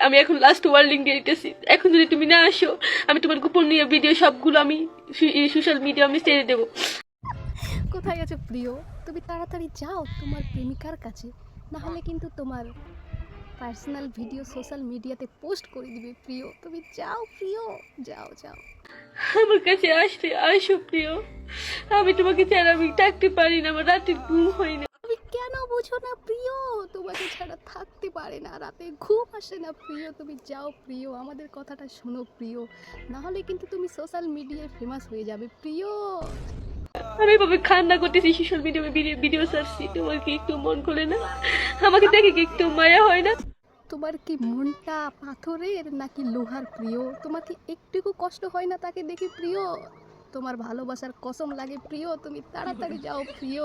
আমি এখন last warning দিয়ে দিতেছি, এখন যদি তুমি না আসো আমি তোমার গোপনীয় ভিডিও সবগুলো আমি সোশ্যাল মিডিয়া আমি ছেড়ে দেবো। কোথায় গেছে প্রিয়? তুমি তাড়াতাড়ি যাও তোমার প্রেমিকার কাছে, না হলে কিন্তু তোমার পার্সোনাল ভিডিও সোশ্যাল মিডিয়াতে পোস্ট করে দিবে প্রিয়। তুমি যাও প্রিয়, যাও যাও। আমার কাছে আসতে আসো প্রিয়, আমি তোমাকে ছাড়া আমি থাকতে পারি না, আমার রাতে ঘুম হয় না। তুমি কেন বুঝো না প্রিয়? তোমাকে ছাড়া থাকতে পারে না, রাতে ঘুম আসে না প্রিয়। তুমি যাও প্রিয়, আমাদের কথাটা শোনো প্রিয়, না হলে কিন্তু তুমি সোশ্যাল মিডিয়ায় ফেমাস হয়ে যাবে প্রিয়। আমি এভাবে কান্না করতেছি, সোশ্যাল মিডিয়ায় ভিডিও ছাড়ছি, তোমার কি একটু মন খোলে না? আমাকে দেখে কি একটু মায়া হয় না? তোমার কি মনটা পাথরের নাকি লোহার প্রিয়? তোমার কি একটুকু কষ্ট হয় না তাকে দেখে প্রিয়? তোমার ভালোবাসার কসম লাগে প্রিয়, তুমি তাড়াতাড়ি যাও প্রিয়।